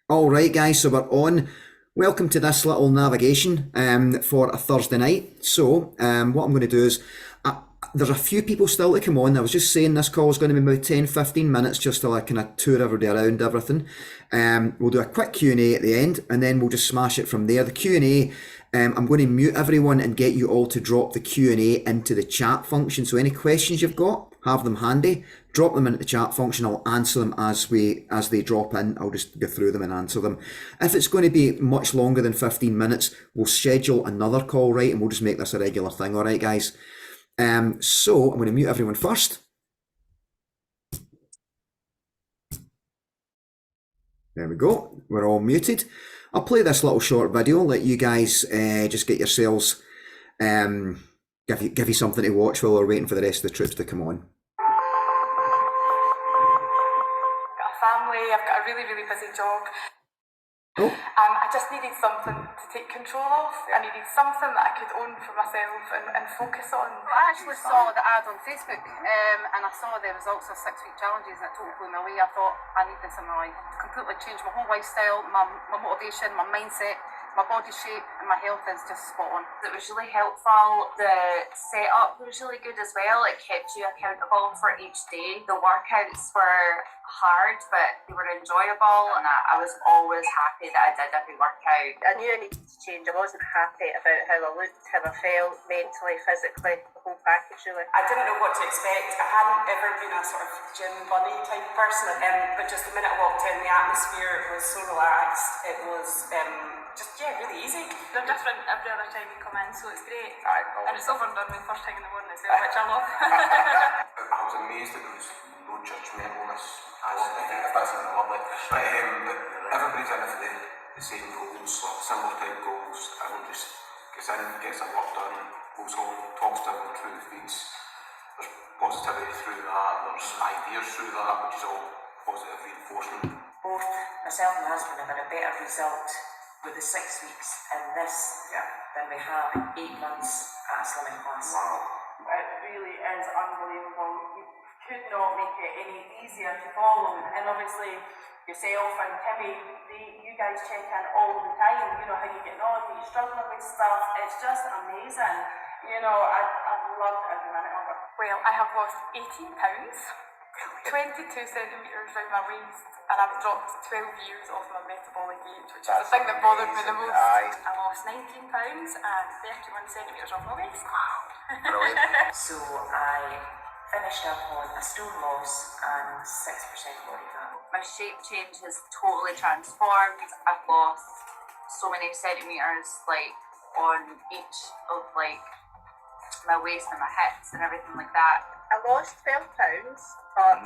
All right, guys, so we're on. Welcome to this little navigation for a Thursday night. So, what I'm going to do is, there's a few people still to come on. I was just saying this call is going to be about 10, 15 minutes just to like kind of tour everybody around everything. We'll do a quick Q&A at the end and then we'll just smash it from there. The Q&A, I'm going to mute everyone and get you all to drop the Q&A into the chat function. So any questions you've got, have them handy. Drop them into the chat function. I'll answer them as they drop in. I'll just go through them and answer them. If it's going to be much longer than 15 minutes, we'll schedule another call, right? And we'll just make this a regular thing. All right, guys. So I'm going to mute everyone first. There we go. We're all muted. I'll play this little short video, let you guys just get yourselves, give you something to watch while we're waiting for the rest of the troops to come on. Got a family, I've got a really, really busy job. Oh. I just needed something to take control of. I needed something that I could own for myself and focus on. I actually saw the ad on Facebook and I saw the results of 6-week challenges and it totally blew me away. I thought, I need this in my life. It completely changed my whole lifestyle, my motivation, my mindset, my body shape and my health is just spot on. It was really helpful. The setup was really good as well. It kept you accountable for each day. The workouts were hard, but they were enjoyable, and I was always happy that I did every workout. I knew I needed to change. I wasn't happy about how I looked, how I felt, mentally, physically, the whole package really. I didn't know what to expect. I hadn't ever been a sort of gym bunny type person, but just the minute I walked in, the atmosphere was so relaxed. It was really easy. They're different every other time you come in, so it's great. And it's over and done with first thing in the morning as well, which I love. I was amazed that there was no judgmentalness. I think that's something lovely. But everybody's in it for the same goals, similar type goals. Everyone just gets in, gets their work done, goes home, talks to everyone through the feeds. There's positivity through that, there's ideas through that, which is all positive reinforcement. Both myself and my husband have had a better result with the 6 weeks in this than we have in 8 months at a slimming class. Wow. It really is unbelievable. You could not make it any easier to follow. And obviously, yourself and Timmy, you guys check in all the time. You know how you get on, are you struggling with stuff. It's just amazing. You know, I've loved every minute of it. Well, I have lost 18 pounds, 22 centimetres round my waist, and I've dropped 12 years off my metabolic age, which is the thing that bothered me the most. I lost 19 pounds and 31 centimetres off my waist. Brilliant. So I finished up on a stone loss and 6% body fat. My shape change has totally transformed. I've lost so many centimetres, like on each of like my waist and my hips and everything like that. I lost 12 pounds, but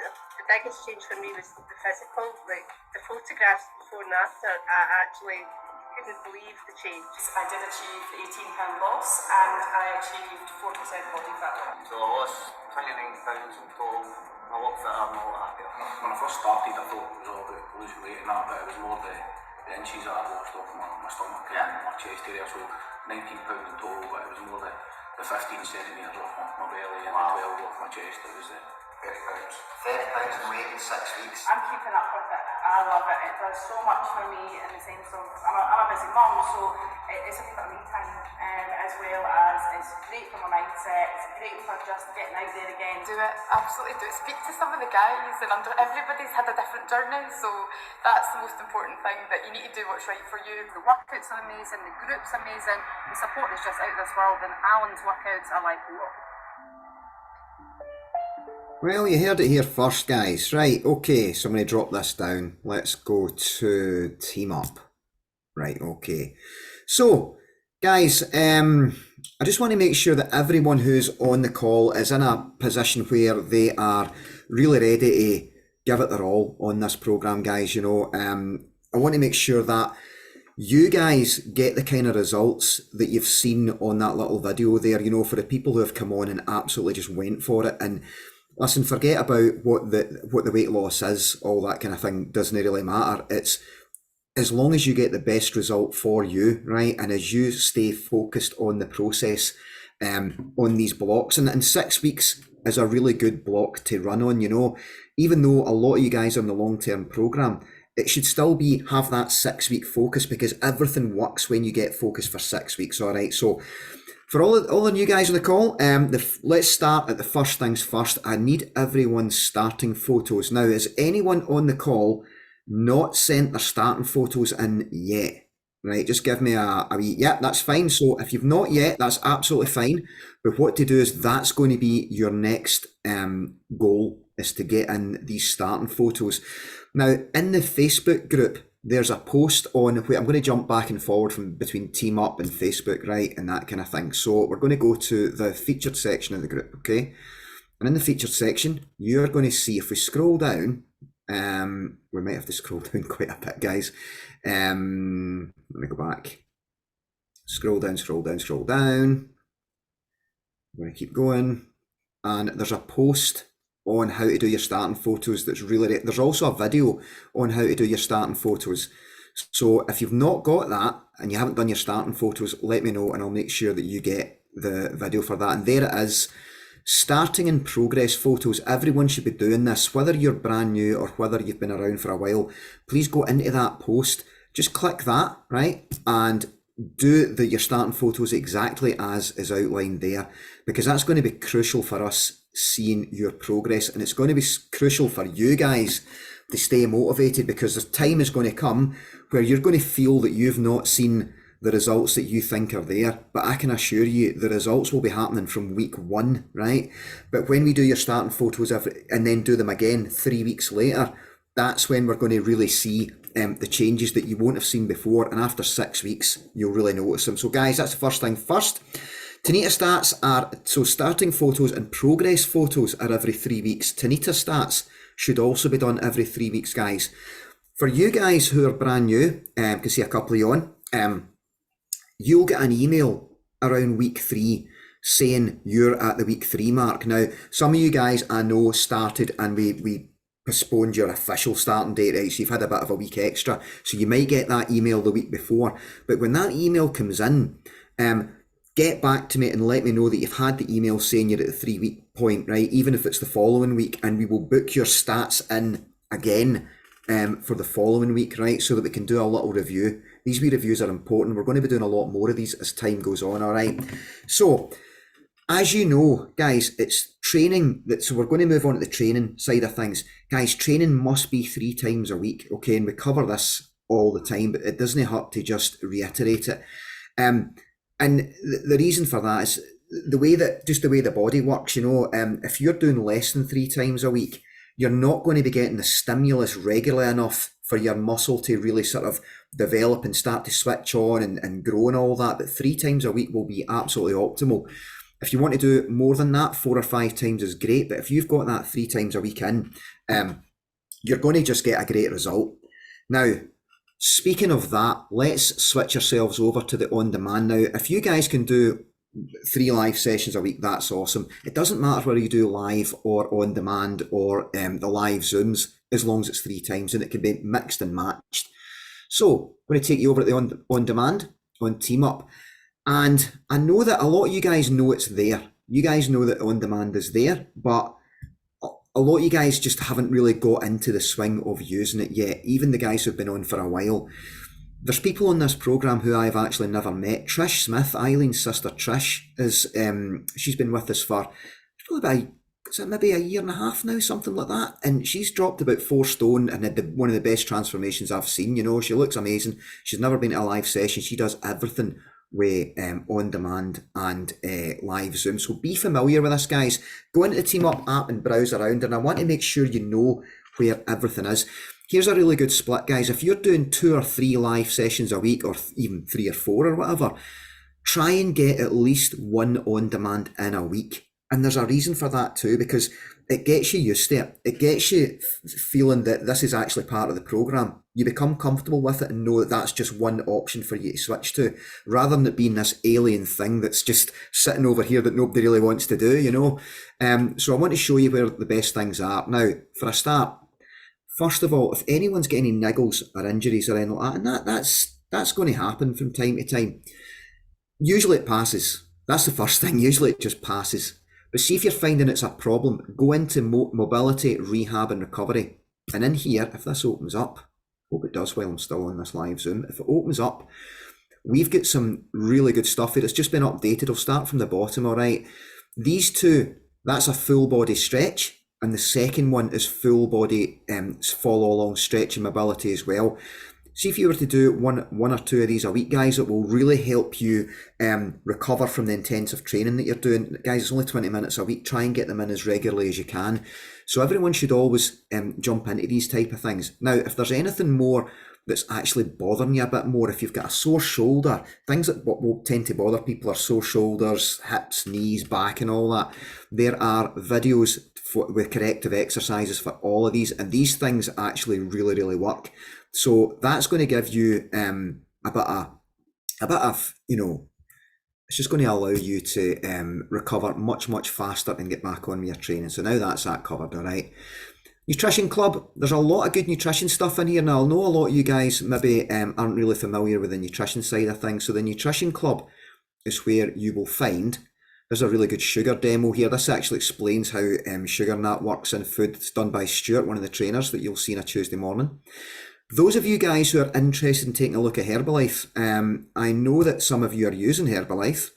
the biggest change for me was the physical. Like the photographs before and after, I actually couldn't believe the change. I did achieve the 18-pound loss and I achieved 4% body fat loss. So I lost 29 pounds in total. I'm a lot fitter, I'm a lot happier. When I first started, I thought it was all about losing weight and that, but it was more the inches that I lost off my stomach and my chest area. So 19 pounds in total, but it was more the 15 centimetres off my belly and the 12 off my chest. It was 30 pounds. 30 pounds in weight in 6 weeks. I'm keeping up with it. I love it. It does so much for me in the sense of I'm a busy mum, so it's a bit of me time, as well as it's great for my mindset. It's great for just getting out there again. Do it, absolutely do it. Speak to some of the guys, and everybody's had a different journey, so that's the most important thing, that you need to do what's right for you. The workouts are amazing, the group's amazing, the support is just out of this world and Alan's workouts are like, whoa. Well, you heard it here first, guys. Right, okay, so I'm going to drop this down. Let's go to team up. Right, okay. So, guys, I just want to make sure that everyone who's on the call is in a position where they are really ready to give it their all on this program, guys. You know, I want to make sure that you guys get the kind of results that you've seen on that little video there, you know, for the people who have come on and absolutely just went for it. And listen, forget about what the weight loss is, all that kind of thing doesn't really matter. It's as long as you get the best result for you, right? And as you stay focused on the process, on these blocks, and 6 weeks is a really good block to run on, you know, even though a lot of you guys are on the long-term program, it should still have that 6 week focus, because everything works when you get focus for 6 weeks. All right. So for all the new guys on the call, let's start at the first things first. I need everyone's starting photos. Now, is anyone on the call not sent their starting photos in yet? Right, just give me a wee, yeah, that's fine. So if you've not yet, that's absolutely fine. But what to do is, that's going to be your next goal, is to get in these starting photos. Now, in the Facebook group, there's a post on, I'm going to jump back and forward from between Team Up and Facebook, right, and that kind of thing. So we're going to go to the featured section of the group, okay? And in the featured section, you're going to see, if we scroll down, we might have to scroll down quite a bit, guys. Let me go back. Scroll down. I'm going to keep going. And there's a post on how to do your starting photos that's really, there's also a video on how to do your starting photos. So if you've not got that and you haven't done your starting photos, let me know and I'll make sure that you get the video for that. And there it is. Starting in progress photos. Everyone should be doing this, whether you're brand new or whether you've been around for a while. Please go into that post, just click that, right, and do your starting photos exactly as is outlined there, because that's going to be crucial for us seeing your progress, and it's going to be crucial for you guys to stay motivated, because the time is going to come where you're going to feel that you've not seen the results that you think are there, but I can assure you the results will be happening from week 1, right? But when we do your starting photos and then do them again 3 weeks later, that's when we're going to really see the changes that you won't have seen before, and after 6 weeks you'll really notice them. So guys, that's the first thing first. Tanita stats are, so starting photos and progress photos are every 3 weeks. Tanita stats should also be done every 3 weeks, guys. For you guys who are brand new, can see a couple of you on, you'll get an email around week 3 saying you're at the week 3 mark. Now, some of you guys I know started and we postponed your official starting date, right? So you've had a bit of a week extra. So you might get that email the week before. But when that email comes in, get back to me and let me know that you've had the email saying you're at the 3 week point, right? Even if it's the following week, and we will book your stats in again for the following week, right? So that we can do a little review. These wee reviews are important. We're going to be doing a lot more of these as time goes on, all right? So, as you know, guys, it's training. So we're going to move on to the training side of things. Guys, training must be 3 times a week, okay? And we cover this all the time, but it doesn't hurt to just reiterate it. And the reason for that is the way the body works, you know. If you're doing less than 3 times a week, you're not going to be getting the stimulus regularly enough for your muscle to really sort of develop and start to switch on and grow and all that. But 3 times a week will be absolutely optimal. If you want to do more than that, 4 or 5 times is great. But if you've got that 3 times a week in, you're going to just get a great result. Now, speaking of that, let's switch yourselves over to the on-demand now. If you guys can do 3 live sessions a week, that's awesome. It doesn't matter whether you do live or on-demand or the live Zooms, as long as it's 3 times, and it can be mixed and matched. So I'm going to take you over at the on-demand on Team Up. And I know that a lot of you guys know it's there. You guys know that on-demand is there, but a lot of you guys just haven't really got into the swing of using it yet, even the guys who've been on for a while. There's people on this program who I've actually never met. Trish Smith, Eileen's sister Trish, is she's been with us for probably maybe a year and a half now, something like that. And she's dropped about 4 stone and had one of the best transformations I've seen. You know, she looks amazing. She's never been to a live session. She does everything with on demand and live Zoom. So be familiar with this, guys. Go into the Team Up app and browse around, and I want to make sure you know where everything is. Here's a really good split, guys. If you're doing 2 or 3 live sessions a week, or even 3 or 4 or whatever, try and get at least 1 on demand in a week. And there's a reason for that too, because it gets you used to it. It gets you feeling that this is actually part of the program. You become comfortable with it and know that that's just one option for you to switch to, rather than it being this alien thing that's just sitting over here that nobody really wants to do, you know. So I want to show you where the best things are. Now, for a start, first of all, if anyone's got any niggles or injuries or anything like that, and that's going to happen from time to time. Usually it passes. That's the first thing. Usually it just passes. But see if you're finding it's a problem, go into mobility, rehab and recovery. And in here, if this opens up, Hope it does while I'm still on this live Zoom. If it opens up, we've got some really good stuff here. It's just been updated. I'll start from the bottom, all right? These two, that's a full body stretch, and the second one is full body follow along stretch and mobility as well. See if you were to do one or two of these a week, guys, it will really help you recover from the intensive training that you're doing. Guys, it's only 20 minutes a week. Try and get them in as regularly as you can. So everyone should always jump into these type of things. Now, if there's anything more that's actually bothering you a bit more, if you've got a sore shoulder, things that will tend to bother people are sore shoulders, hips, knees, back and all that. There are videos with corrective exercises for all of these, and these things actually really work. So that's going to give you a bit of, you know, it's just going to allow you to recover much faster and get back on with your training. So now that's that covered, all right. Nutrition Club, there's a lot of good nutrition stuff in here. Now, I know a lot of you guys maybe aren't really familiar with the nutrition side of things. So the Nutrition Club is where you will find, there's a really good sugar demo here. This actually explains how sugar and that works in food. It's done by Stuart, one of the trainers that you'll see on a Tuesday morning. Those of you guys who are interested in taking a look at Herbalife, I know that some of you are using Herbalife.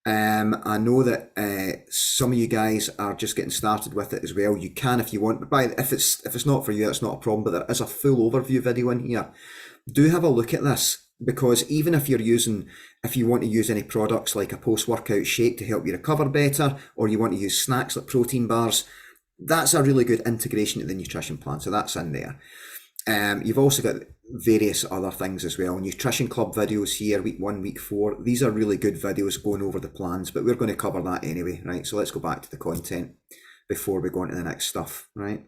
I know that some of you guys are just getting started with it as well. You can if you want, but if it's not for you, it's not a problem. But there is a full overview video in here. Do have a look at this, because even if you want to use any products like a post-workout shake to help you recover better, or you want to use snacks like protein bars, that's a really good integration to the nutrition plan. So that's in there. You've also got various other things as well. Nutrition Club videos here, week 1, week 4. These are really good videos going over the plans, but we're going to cover that anyway, right? So let's go back to the content before we go on to the next stuff, right?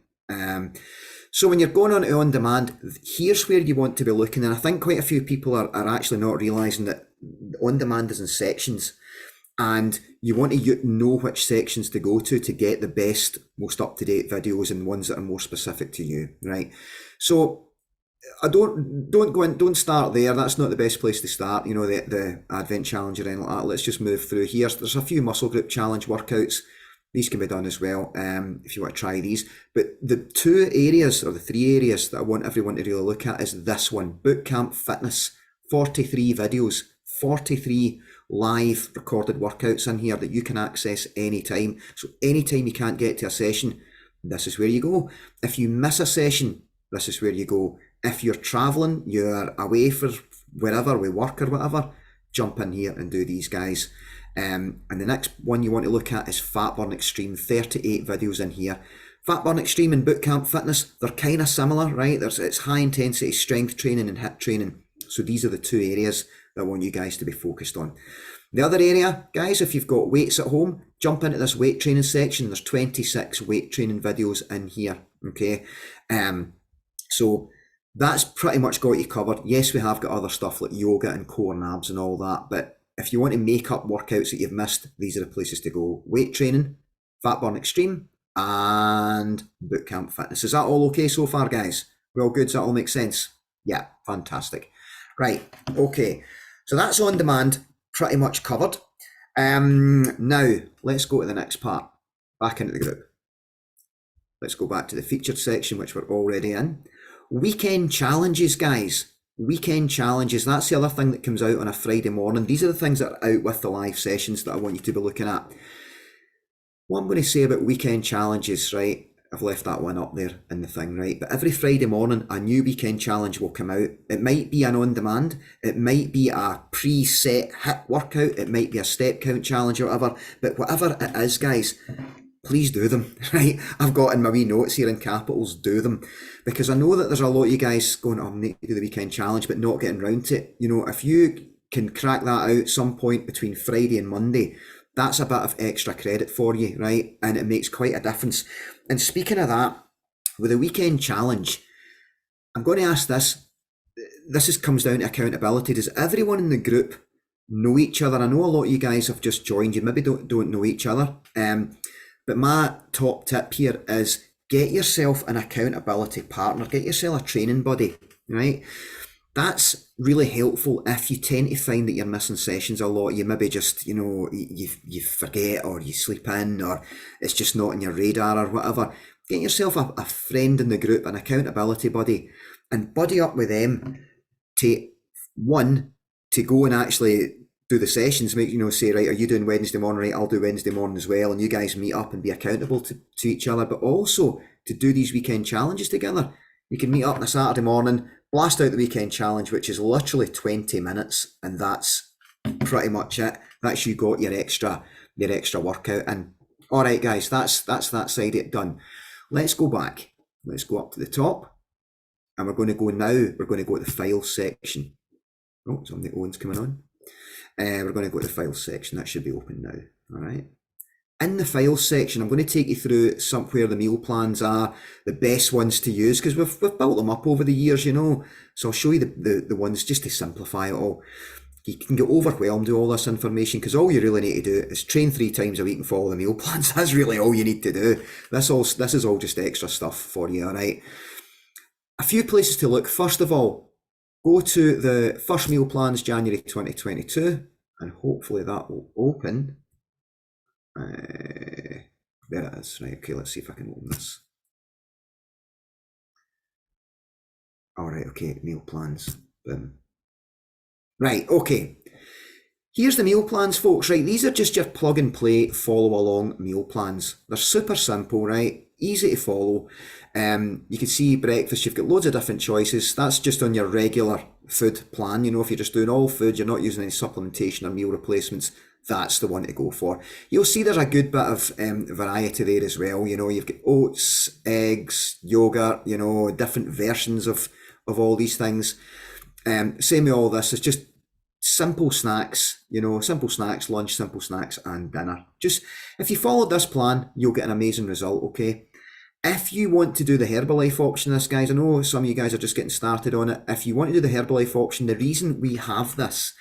So when you're going on demand, here's where you want to be looking. And I think quite a few people are actually not realising that on demand is in sections. And you want to know which sections to go to get the best, most up-to-date videos and ones that are more specific to you, right? So I don't start there. That's not the best place to start, you know, the Advent Challenge or anything like that. Let's just move through here. There's a few muscle group challenge workouts. These can be done as well if you want to try these. But the 2 areas or the 3 areas that I want everyone to really look at is this one, Bootcamp Fitness. 43 videos, 43 live recorded workouts in here that you can access anytime. So anytime you can't get to a session, this is where you go. If you miss a session, this is where you go. If you're traveling, you're away for wherever, with work or whatever, jump in here and do these guys. And the next one you want to look at is Fat Burn Extreme. 38 videos in here. Fat Burn Extreme and Bootcamp Fitness, they're kind of similar, right? It's high intensity strength training and HIIT training. So these are the 2 areas that I want you guys to be focused on. The other area, guys, if you've got weights at home, jump into this weight training section. There's 26 weight training videos in here, okay? So that's pretty much got you covered. Yes, we have got other stuff like yoga and core and abs and all that, but if you want to make up workouts that you've missed, these are the places to go. Weight training, Fat Burn Extreme, and Bootcamp Fitness. Is that all okay so far, guys? We all good? Does that all make sense? Yeah, fantastic. Right, okay. So that's on demand, pretty much covered. Now, let's go to the next part. Back into the group. Let's go back to the featured section, which we're already in. Weekend challenges, guys. Weekend challenges. That's the other thing that comes out on a Friday morning. These are the things that are out with the live sessions that I want you to be looking at. What I'm going to say about weekend challenges, right? I've left that one up there in the thing, right? But every Friday morning, a new weekend challenge will come out. It might be an on-demand. It might be a preset HIIT workout. It might be a step count challenge or whatever. But whatever it is, guys, please do them, right? I've got in my wee notes here in capitals, do them. Because I know that there's a lot of you guys going, oh, I need to do the weekend challenge, but not getting round to it. You know, if you can crack that out some point between Friday and Monday, that's a bit of extra credit for you, right? And it makes quite a difference. And speaking of that, with the weekend challenge, I'm going to ask this. This comes down to accountability. Does everyone in the group know each other? I know a lot of you guys have just joined. You maybe don't know each other. But my top tip here is get yourself an accountability partner. Get yourself a training buddy, right? That's really helpful if you tend to find that you're missing sessions a lot. You maybe just, you know, you forget, or you sleep in, or it's just not on your radar or whatever. Get yourself a friend in the group, an accountability buddy, and buddy up with them to go and actually do the sessions, make, say, right, are you doing Wednesday morning? Right, I'll do Wednesday morning as well. And you guys meet up and be accountable to each other, but also to do these weekend challenges together. You can meet up on a Saturday morning, blast out the weekend challenge, which is literally 20 minutes. And that's pretty much it. That's you got your extra workout. And all right, guys, that's that side of it done. Let's go back. Let's go up to the top. And we're going to go to the files section. Oh, somebody Owen's coming on. We're going to go to the files section. That should be open now. All right. In the files section, I'm going to take you through where the meal plans are, the best ones to use, because we've built them up over the years, So I'll show you the ones just to simplify it all. You can get overwhelmed with all this information because all you really need to do is train 3 times a week and follow the meal plans. That's really all you need to do. This is all just extra stuff for you, all right? A few places to look. First of all, go to the first meal plans, January 2022, and hopefully that will open. There it is. Right, okay, let's see if I can open this. All right, okay, meal plans. Boom. Right, okay. Here's the meal plans, folks, right? These are just your plug and play, follow along meal plans. They're super simple, right? Easy to follow. You can see breakfast, you've got loads of different choices. That's just on your regular food plan. If you're just doing all food, you're not using any supplementation or meal replacements, that's the one to go for. You'll see there's a good bit of variety there as well. You've got oats, eggs, yogurt, different versions of all these things. Same with all this, it's just simple snacks, simple snacks, lunch, simple snacks and dinner. Just, if you followed this plan, you'll get an amazing result, okay? If you want to do the Herbalife option, this, guys, I know some of you guys are just getting started on it. If you want to do the Herbalife option, the reason we have this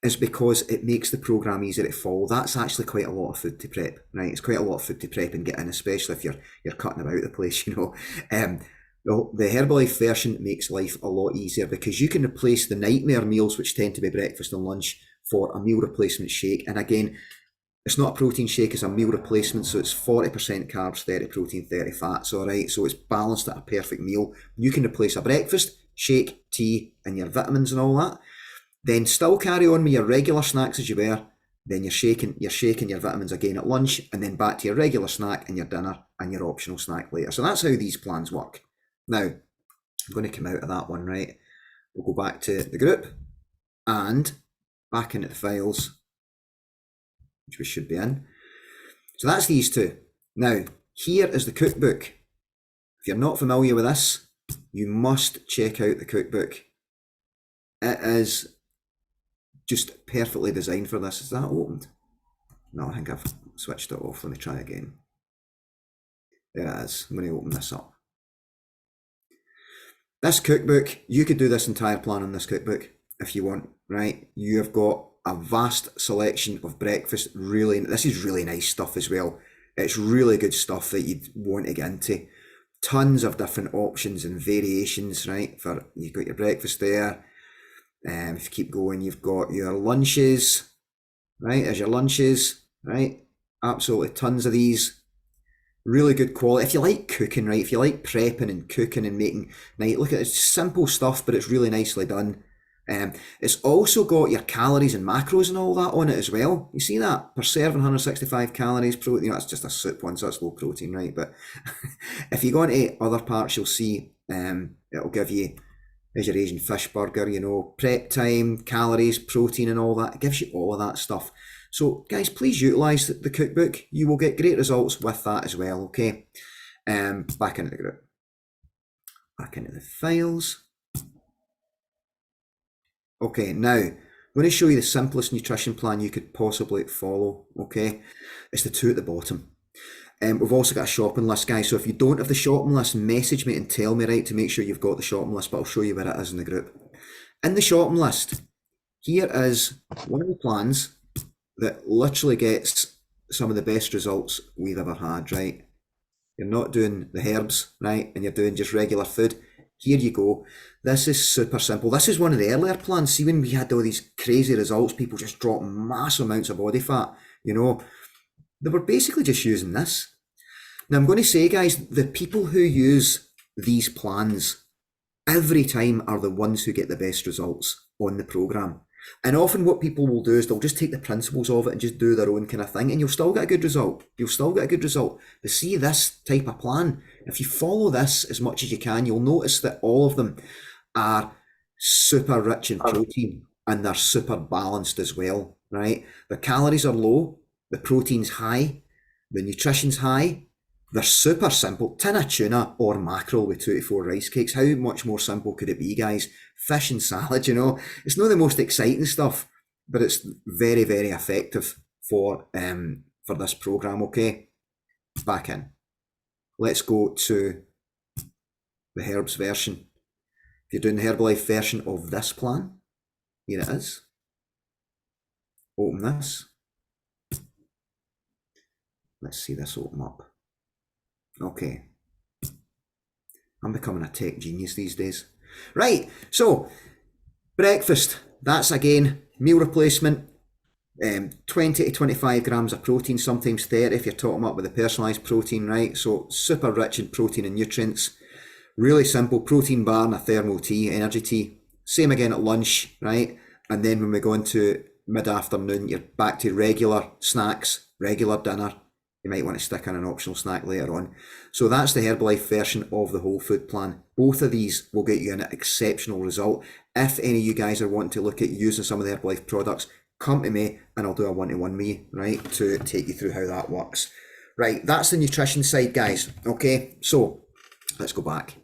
is because it makes the program easier to follow. That's actually quite a lot of food to prep, right? It's quite a lot of food to prep and get in, especially if you're cutting about the place, The Herbalife version makes life a lot easier because you can replace the nightmare meals, which tend to be breakfast and lunch, for a meal replacement shake. And again, it's not a protein shake, it's a meal replacement, so it's 40% carbs, 30 protein, 30 fats, all right? So it's balanced at a perfect meal. You can replace a breakfast, shake, tea, and your vitamins and all that. Then still carry on with your regular snacks as you were. Then you're shaking your vitamins again at lunch, and then back to your regular snack and your dinner and your optional snack later. So that's how these plans work. Now, I'm going to come out of that one, right? We'll go back to the group and back into the files, which we should be in. So that's these two. Now, here is the cookbook. If you're not familiar with this, you must check out the cookbook. It is just perfectly designed for this. Is that opened? No, I think I've switched it off. Let me try again. There it is. I'm going to open this up. This cookbook, you could do this entire plan on this cookbook if you want, right? You have got a vast selection of breakfast. This is really nice stuff as well. It's really good stuff that you'd want to get into. Tons of different options and variations, right? You've got your breakfast there. If you keep going, you've got your lunches, right? There's your lunches, right? Absolutely tons of these. Really good quality. If you like cooking, right? If you like prepping and cooking and making, look at it, it's simple stuff, but it's really nicely done. It's also got your calories and macros and all that on it as well. You see that? Per serving, 165 calories. Protein, that's just a soup one, so that's low protein, right? But if you go into other parts, you'll see it'll give you, there's your Asian fish burger, prep time, calories, protein and all that. It gives you all of that stuff. So guys, please utilise the cookbook. You will get great results with that as well, okay? Back into the group. Back into the files. Okay, now, I'm going to show you the simplest nutrition plan you could possibly follow, okay? It's the two at the bottom. We've also got a shopping list, guys, so if you don't have the shopping list, message me and tell me, right, to make sure you've got the shopping list, but I'll show you where it is in the group. In the shopping list, here is one of the plans that literally gets some of the best results we've ever had, right? You're not doing the herbs, right? And you're doing just regular food. Here you go. This is super simple. This is one of the earlier plans. See, when we had all these crazy results, people just dropped massive amounts of body fat, they were basically just using this. Now, I'm going to say, guys, the people who use these plans every time are the ones who get the best results on the programme. And often what people will do is they'll just take the principles of it and just do their own kind of thing, and you'll still get a good result. You'll still get a good result. But see this type of plan, if you follow this as much as you can, you'll notice that all of them are super rich in protein and they're super balanced as well, right? The calories are low, the protein's high, the nutrition's high, they're super simple. Tin of tuna or mackerel with 2 to 4 rice cakes. How much more simple could it be, guys? Fish and salad, you know. It's not the most exciting stuff, but it's very, very effective for this program, okay? Back in. Let's go to the herbs version. If you're doing the Herbalife version of this plan, here it is. Open this. Let's see this open up. Okay. I'm becoming a tech genius these days. Right, so breakfast, that's again meal replacement, 20 to 25 grams of protein, sometimes 30 if you're topping up with a personalised protein, right? So super rich in protein and nutrients. Really simple, protein bar and a thermal tea, energy tea. Same again at lunch, right? And then when we go into mid-afternoon, you're back to regular snacks, regular dinner. You might want to stick in an optional snack later on. So that's the Herbalife version of the whole food plan. Both of these will get you an exceptional result. If any of you guys are wanting to look at using some of the Herbalife products, come to me and I'll do a one-to-one with you, right, to take you through how that works. Right, that's the nutrition side, guys. Okay, so let's go back.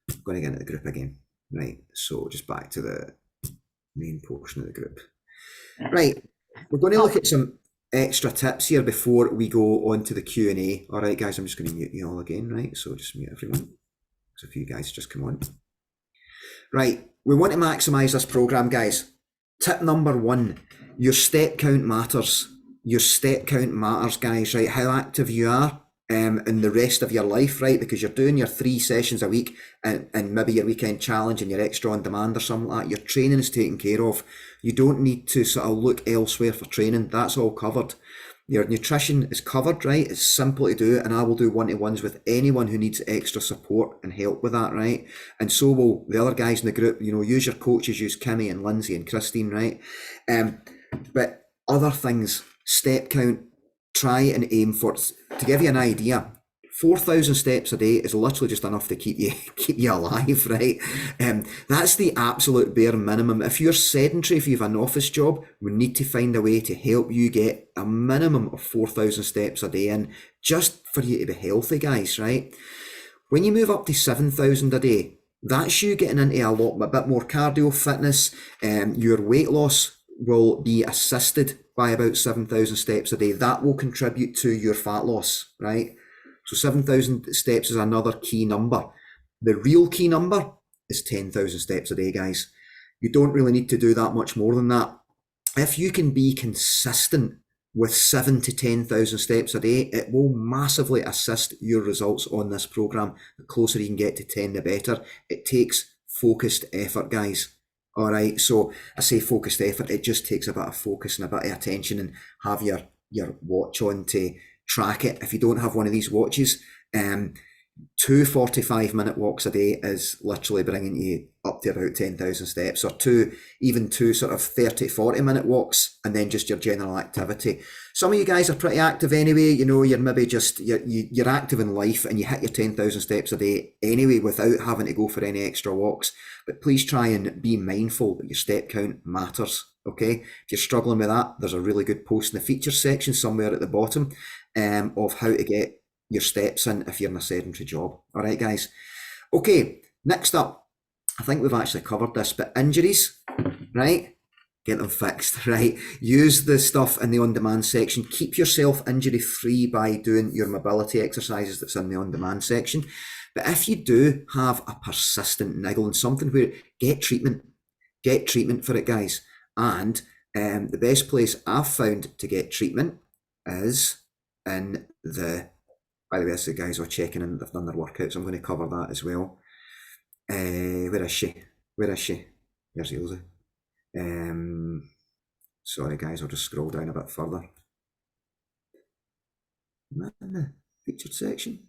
I'm going to get into the group again. Right, so just back to the main portion of the group. Right, we're going to look at some extra tips here before we go on to the Q&A. All right, guys, I'm just going to mute you all again, right? So just mute everyone. There's a few guys just come on. Right, we want to maximise this programme, guys. Tip number 1, your step count matters. Your step count matters, guys, right? How active you are in the rest of your life, right? Because you're doing your 3 sessions a week and maybe your weekend challenge and your extra on demand or something like that. Your training is taken care of. You don't need to sort of look elsewhere for training. That's all covered. Your nutrition is covered, right? It's simple to do, and I will do one-to-ones with anyone who needs extra support and help with that, right? And so will the other guys in the group. You know, use your coaches, use Kimmy and Lindsay and Christine, right? But other things, step count, try and aim for, to give you an idea, 4,000 steps a day is literally just enough to keep you alive, right? That's the absolute bare minimum. If you're sedentary, if you have an office job, we need to find a way to help you get a minimum of 4,000 steps a day in, just for you to be healthy, guys, right? When you move up to 7,000 a day, that's you getting into a bit more cardio fitness. Your weight loss will be assisted by about 7,000 steps a day. That will contribute to your fat loss, right? So 7,000 steps is another key number. The real key number is 10,000 steps a day, guys. You don't really need to do that much more than that. If you can be consistent with 7,000 to 10,000 steps a day, it will massively assist your results on this program. The closer you can get to 10, the better. It takes focused effort, guys. All right, so I say focused effort, it just takes a bit of focus and a bit of attention, and have your watch on to track it. If you don't have one of these watches, 2 45-minute walks a day is literally bringing you up to about 10,000 steps, or even two sort of 30-40-minute walks, and then just your general activity. Some of you guys are pretty active anyway, you know, you're maybe just, you're active in life and you hit your 10,000 steps a day anyway without having to go for any extra walks. But please try and be mindful that your step count matters, okay? If you're struggling with that, there's a really good post in the features section somewhere at the bottom of how to get your steps in if you're in a sedentary job. All right, guys. Okay, next up, I think we've actually covered this, but injuries, right? Get them fixed, right? Use the stuff in the on-demand section. Keep yourself injury-free by doing your mobility exercises that's in the on-demand section. But if you do have a persistent niggle and something where, get treatment for it, guys. And the best place I've found to get treatment is in the, by the way, that's the guys who are checking in, they've done their workouts. I'm going to cover that as well. Where is she? There's Ilse. Sorry guys, I'll just scroll down a bit further. Not in the featured section.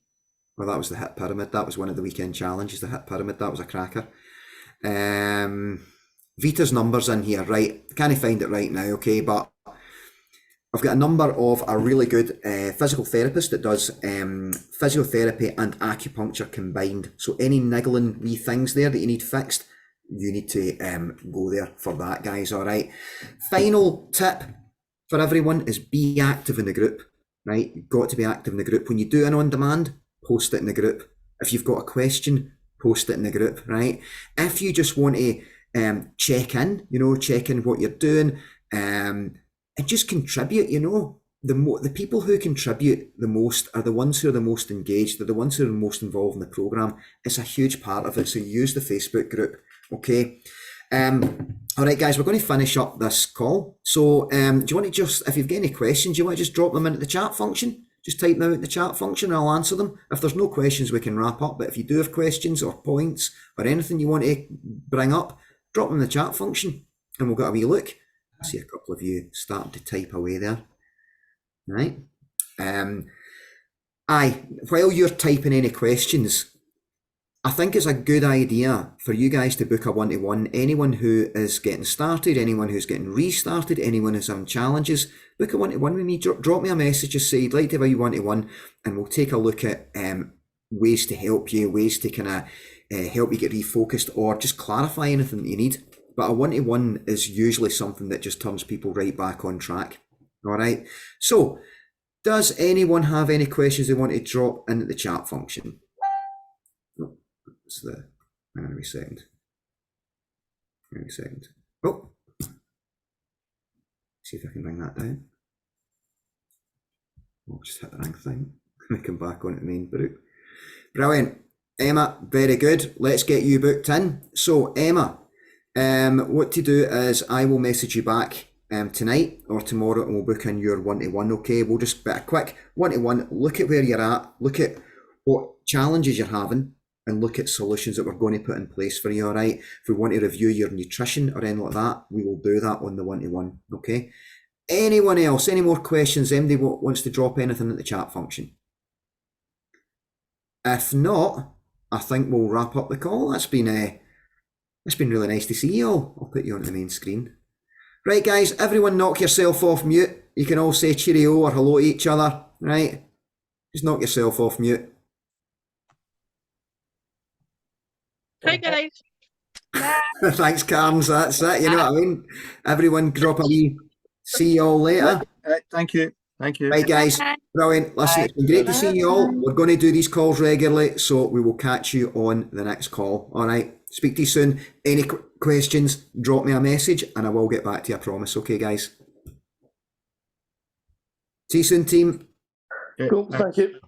Well, that was the hit pyramid. That was one of the weekend challenges, the hit pyramid. That was a cracker. Vita's numbers in here, right? Can't find it right now, okay, but I've got a number of a really good physical therapist that does physiotherapy and acupuncture combined. So any niggling wee things there that you need fixed, you need to go there for that, guys, all right? Final tip for everyone is be active in the group, right? You've got to be active in the group. When you do an on-demand, post it in the group. If you've got a question, post it in the group, right? If you just want to check in, check in what you're doing, and just contribute, the people who contribute the most are the ones who are the most engaged. They're the ones who are the most involved in the program. It's a huge part of it. So use the Facebook group, okay? All right, guys, we're going to finish up this call. So do you want to just, if you've got any questions, do you want to just drop them into the chat function? Just type them out in the chat function and I'll answer them. If there's no questions, we can wrap up. But if you do have questions or points or anything you want to bring up, drop them in the chat function and we'll get a wee look. I see a couple of you starting to type away there. Right. While you're typing any questions, I think it's a good idea for you guys to book a one-to-one. Anyone who is getting started, anyone who's getting restarted, anyone who's having challenges, book a one-to-one with me. Drop me a message, just say you'd like to have a one-to-one and we'll take a look at ways to help you, ways to kind of help you get refocused or just clarify anything that you need. But a one-to-one is usually something that just turns people right back on track. All right. So does anyone have any questions they want to drop into the chat function? Oh, that's hang on a second. Oh, see if I can bring that down. Oh, just hit the wrong thing. Let me come back on to the main group. Brilliant. Emma, very good. Let's get you booked in. So Emma, what to do is I will message you back tonight or tomorrow and we'll book in your one-to-one, okay? We'll just a quick one-to-one, look at where you're at, look at what challenges you're having and look at solutions that we're going to put in place for you, all right? If we want to review your nutrition or anything like that, we will do that on the one-to-one, okay? Anyone else, any more questions? Anybody wants to drop anything in the chat function? If not, I think we'll wrap up the call. It's been really nice to see you all. I'll put you on the main screen. Right, guys, everyone knock yourself off mute. You can all say cheerio or hello to each other, right? Just knock yourself off mute. Hi, guys. Thanks, Carnes. That's it. You know what I mean? Everyone drop a wee see you all later. Thank you. Right, guys. Brilliant. Listen, it's been great to see you all. We're going to do these calls regularly, so we will catch you on the next call. All right. Speak to you soon. Any questions, drop me a message and I will get back to you, I promise. Okay, guys. See you soon, team. Cool. Thank you.